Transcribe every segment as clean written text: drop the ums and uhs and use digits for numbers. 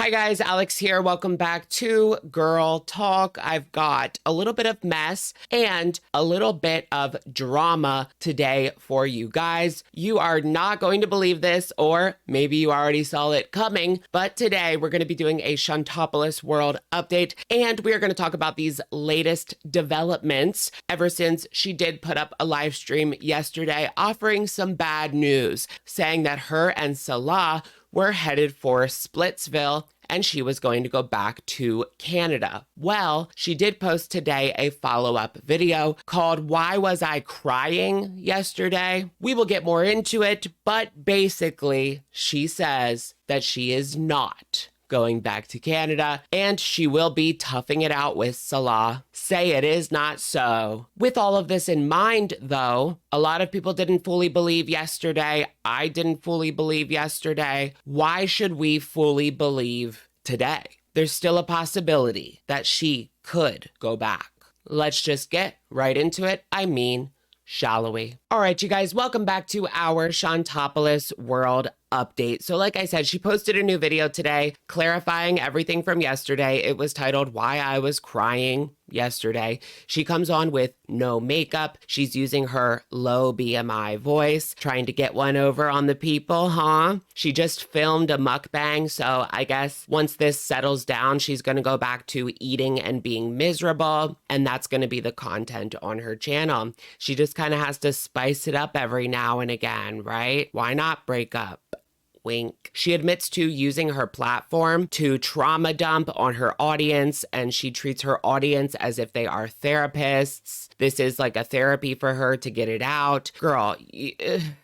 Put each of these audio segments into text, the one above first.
Hi guys, Alex here. Welcome back to Girl Talk. I've got a little bit of mess and a little bit of drama today for you guys. You are not going to believe this, or maybe you already saw it coming, but today we're going to be doing a Shantopolis world update, and we are going to talk about these latest developments ever since she did put up a live stream yesterday offering some bad news, saying that her and Salah were headed for Splitsville and she was going to go back to Canada. Well, she did post today a follow-up video called "Why Was I Crying Yesterday?" We will get more into it, but basically she says that she is not going back to Canada, and she will be toughing it out with Salah. Say it is not so. With all of this in mind, though, a lot of people didn't fully believe yesterday. I didn't fully believe yesterday. Why should we fully believe today? There's still a possibility that she could go back. Let's just get right into it. Shall we? All right, you guys, welcome back to our Shantopolis world update. So like I said, she posted a new video today clarifying everything from yesterday. It was titled "Why I Was Crying Yesterday." She comes on with no makeup. She's using her low BMI voice, trying to get one over on the people, huh? She just filmed a mukbang, so I guess once this settles down, she's gonna go back to eating and being miserable, and that's gonna be the content on her channel. She just kind of has to spice it up every now and again, right? Why not break up? Wink. She admits to using her platform to trauma dump on her audience, and she treats her audience as if they are therapists. This is like a therapy for her to get it out. Girl,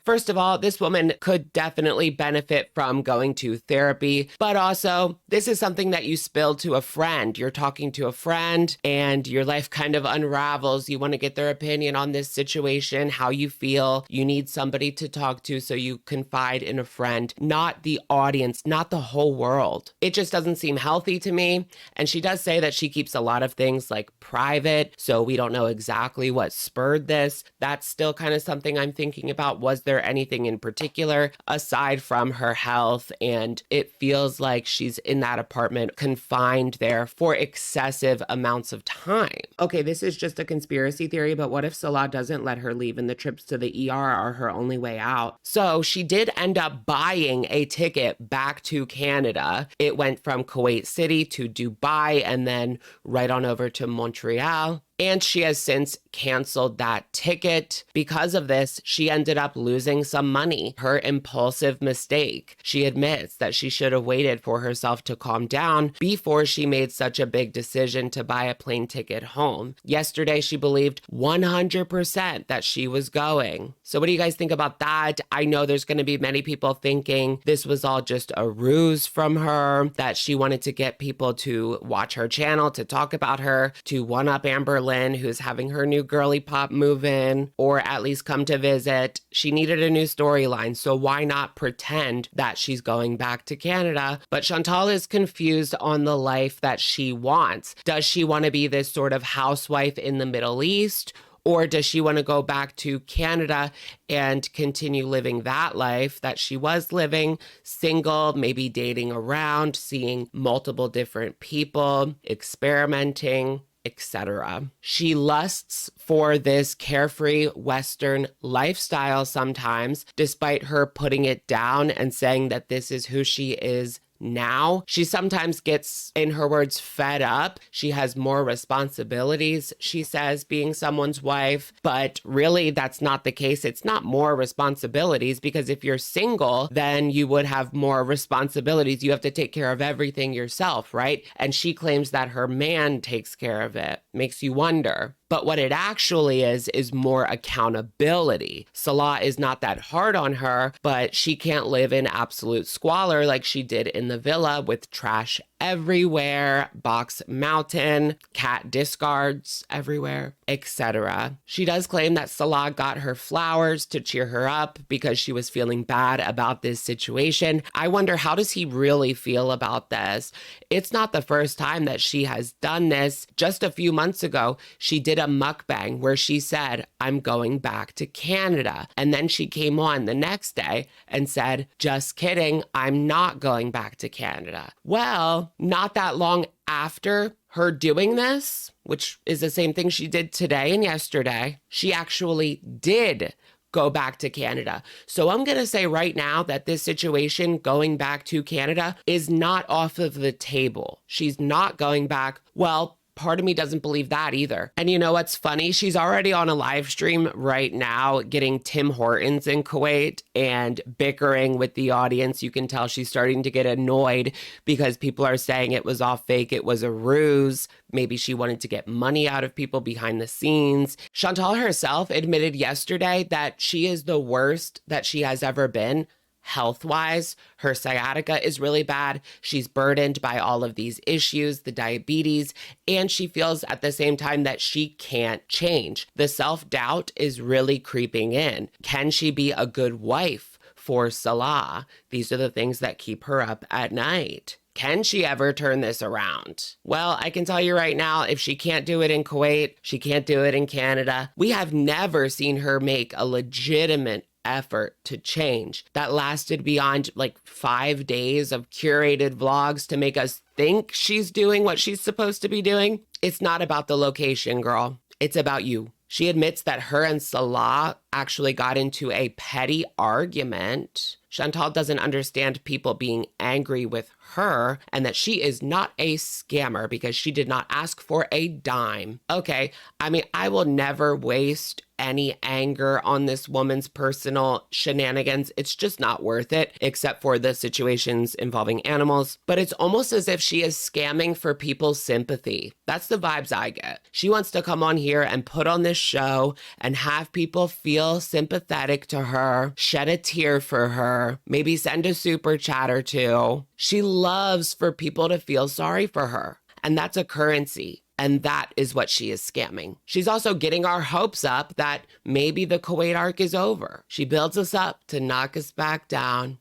first of all, this woman could definitely benefit from going to therapy, but also this is something that you spill to a friend. You're talking to a friend and your life kind of unravels. You want to get their opinion on this situation, how you feel. You need somebody to talk to, so you confide in a friend, not the audience, not the whole world. It just doesn't seem healthy to me. And she does say that she keeps a lot of things like private, so we don't know exactly what spurred this. That's still kind of something I'm thinking about. Was there anything in particular aside from her health? And it feels like she's in that apartment confined there for excessive amounts of time. Okay, this is just a conspiracy theory, but what if Salah doesn't let her leave and the trips to the ER are her only way out? So she did end up buying a ticket back to Canada. It went from Kuwait City to Dubai and then right on over to Montreal. And she has since canceled that ticket. Because of this, she ended up losing some money. Her impulsive mistake. She admits that she should have waited for herself to calm down before she made such a big decision to buy a plane ticket home. Yesterday, she believed 100% that she was going. So what do you guys think about that? I know there's going to be many people thinking this was all just a ruse from her, that she wanted to get people to watch her channel, to talk about her, to one-up Amber Lynn, who's having her new girly pop move in, or at least come to visit. She needed a new storyline, so why not pretend that she's going back to Canada? But Shantal is confused on the life that she wants. Does she want to be this sort of housewife in the Middle East? Or does she want to go back to Canada and continue living that life that she was living, single, maybe dating around, seeing multiple different people, experimenting, etc. She lusts for this carefree Western lifestyle sometimes, despite her putting it down and saying that this is who she is now. She sometimes gets, in her words, fed up. She has more responsibilities, she says, being someone's wife. But really, that's not the case. It's not more responsibilities, because if you're single, then you would have more responsibilities. You have to take care of everything yourself, right? And she claims that her man takes care of it. Makes you wonder. But what it actually is more accountability. Salah is not that hard on her, but she can't live in absolute squalor like she did in the villa with trash everywhere, box mountain, cat discards everywhere, etc. She does claim that Salah got her flowers to cheer her up because she was feeling bad about this situation. I wonder, how does he really feel about this? It's not the first time that she has done this. Just a few months ago, she did a mukbang where she said, I'm going back to Canada. And then she came on the next day and said, just kidding, I'm not going back to Canada. Well, not that long after her doing this, which is the same thing she did today and yesterday, she actually did go back to Canada. So I'm going to say right now that this situation going back to Canada is not off of the table. She's not going back. Well, part of me doesn't believe that either. And you know what's funny? She's already on a live stream right now getting Tim Hortons in Kuwait and bickering with the audience. You can tell she's starting to get annoyed because people are saying it was all fake. It was a ruse. Maybe she wanted to get money out of people behind the scenes. Shantal herself admitted yesterday that she is the worst that she has ever been. Health-wise, her sciatica is really bad. She's burdened by all of these issues, the diabetes, and she feels at the same time that she can't change. The self-doubt is really creeping in. Can she be a good wife for Salah? These are the things that keep her up at night. Can she ever turn this around? Well, I can tell you right now, if she can't do it in Kuwait, she can't do it in Canada. We have never seen her make a legitimate effort to change that lasted beyond like 5 days of curated vlogs to make us think she's doing what she's supposed to be doing. It's not about the location, girl. It's about you. She admits that her and Salah actually got into a petty argument. Shantal doesn't understand people being angry with her and that she is not a scammer because she did not ask for a dime. Okay, I mean, I will never waste any anger on this woman's personal shenanigans. It's just not worth it, except for the situations involving animals. But it's almost as if she is scamming for people's sympathy. That's the vibes I get. She wants to come on here and put on this show and have people feel sympathetic to her, shed a tear for her, maybe send a super chat or two. She loves for people to feel sorry for her. And that's a currency. And that is what she is scamming. She's also getting our hopes up that maybe the Kuwait arc is over. She builds us up to knock us back down.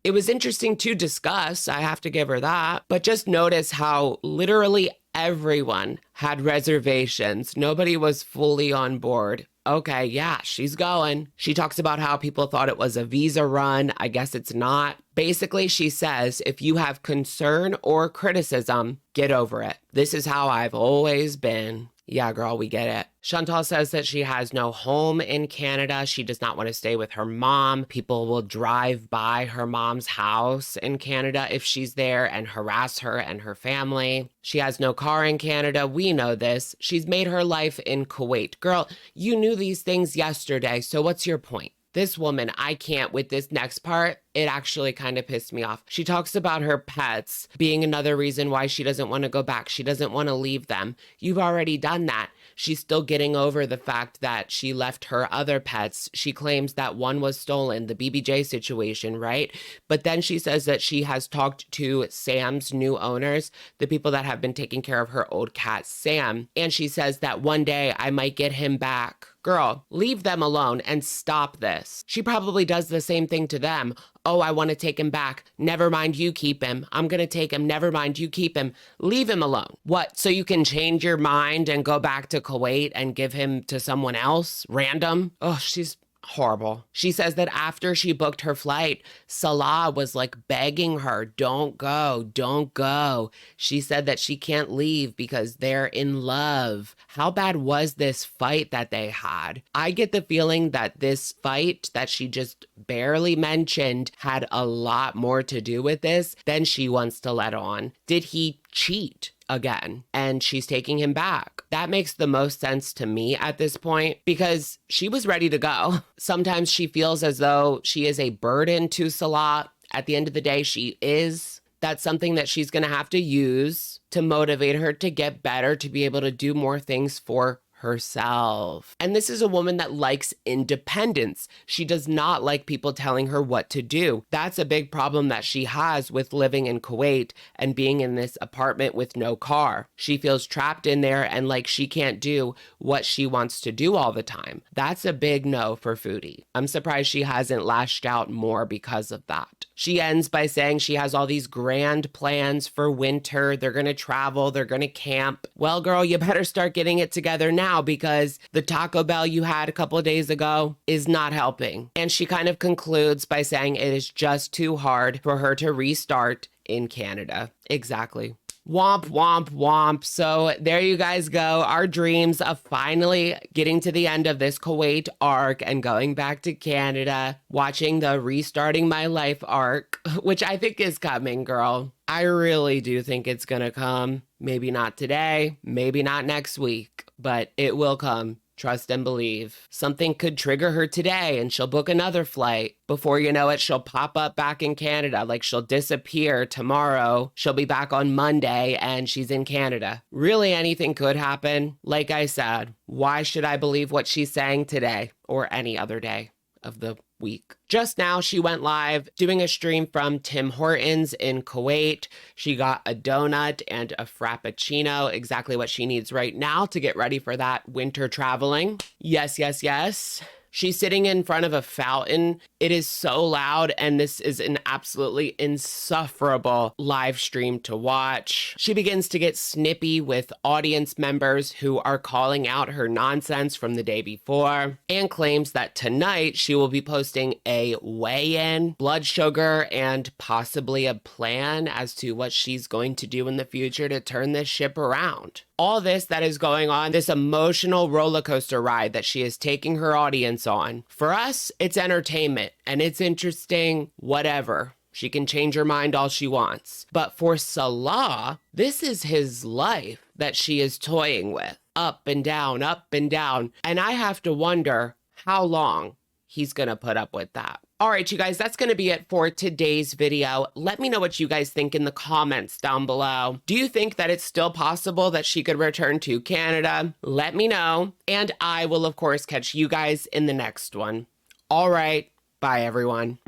It was interesting to discuss, I have to give her that, but just notice how literally everyone had reservations. Nobody was fully on board. Okay, yeah, she's going. She talks about how people thought it was a visa run. I guess it's not. Basically, she says, if you have concern or criticism, get over it. This is how I've always been. Yeah, girl, we get it. Shantal says that she has no home in Canada. She does not want to stay with her mom. People will drive by her mom's house in Canada if she's there and harass her and her family. She has no car in Canada. We know this. She's made her life in Kuwait. Girl, you knew these things yesterday, so what's your point? This woman, I can't with this next part. It actually kind of pissed me off. She talks about her pets being another reason why she doesn't want to go back. She doesn't want to leave them. You've already done that. She's still getting over the fact that she left her other pets. She claims that one was stolen, the BBJ situation, right? But then she says that she has talked to Sam's new owners, the people that have been taking care of her old cat, Sam. And she says that one day I might get him back. Girl, leave them alone and stop this. She probably does the same thing to them. Oh, I want to take him back. Never mind, you keep him. I'm going to take him. Never mind, you keep him. Leave him alone. What, so you can change your mind and go back to Kuwait and give him to someone else? Random? Oh, she's horrible. She says that after she booked her flight, Salah was like begging her, don't go, don't go. She said that she can't leave because they're in love. How bad was this fight that they had? I get the feeling that this fight that she just barely mentioned had a lot more to do with this than she wants to let on. Did he cheat again and she's taking him back? That makes the most sense to me at this point because she was ready to go. Sometimes she feels as though she is a burden to Salah. At the end of the day, she is. That's something that she's going to have to use to motivate her to get better, to be able to do more things for herself. And this is a woman that likes independence. She does not like people telling her what to do. That's a big problem that she has with living in Kuwait and being in this apartment with no car. She feels trapped in there and like she can't do what she wants to do all the time. That's a big no for Foodie. I'm surprised she hasn't lashed out more because of that. She ends by saying she has all these grand plans for winter. They're going to travel. They're going to camp. Well, girl, you better start getting it together now because the Taco Bell you had a couple of days ago is not helping. And she kind of concludes by saying it is just too hard for her to restart in Canada. Exactly. Womp, womp, womp. So there you guys go. Our dreams of finally getting to the end of this Kuwait arc and going back to Canada, watching the restarting my life arc, which I think is coming, girl. I really do think it's gonna come. Maybe not today, maybe not next week, but it will come. Trust and believe. Something could trigger her today and she'll book another flight. Before you know it, she'll pop up back in Canada. Like she'll disappear tomorrow. She'll be back on Monday and she's in Canada. Really, anything could happen. Like I said, why should I believe what she's saying today or any other day of the week? Just now, she went live doing a stream from Tim Hortons in Kuwait. She got a donut and a frappuccino, exactly what she needs right now to get ready for that winter traveling. Yes, yes, yes. She's sitting in front of a fountain. It is so loud, and this is an absolutely insufferable live stream to watch. She begins to get snippy with audience members who are calling out her nonsense from the day before and claims that tonight she will be posting a weigh-in, blood sugar, and possibly a plan as to what she's going to do in the future to turn this ship around. All this that is going on, this emotional roller coaster ride that she is taking her audience on. For us, it's entertainment and it's interesting, whatever. She can change her mind all she wants. But for Salah, this is his life that she is toying with. Up and down, up and down. And I have to wonder how long he's gonna put up with that. All right, you guys, that's gonna be it for today's video. Let me know what you guys think in the comments down below. Do you think that it's still possible that she could return to Canada? Let me know. And I will, of course, catch you guys in the next one. All right, bye everyone.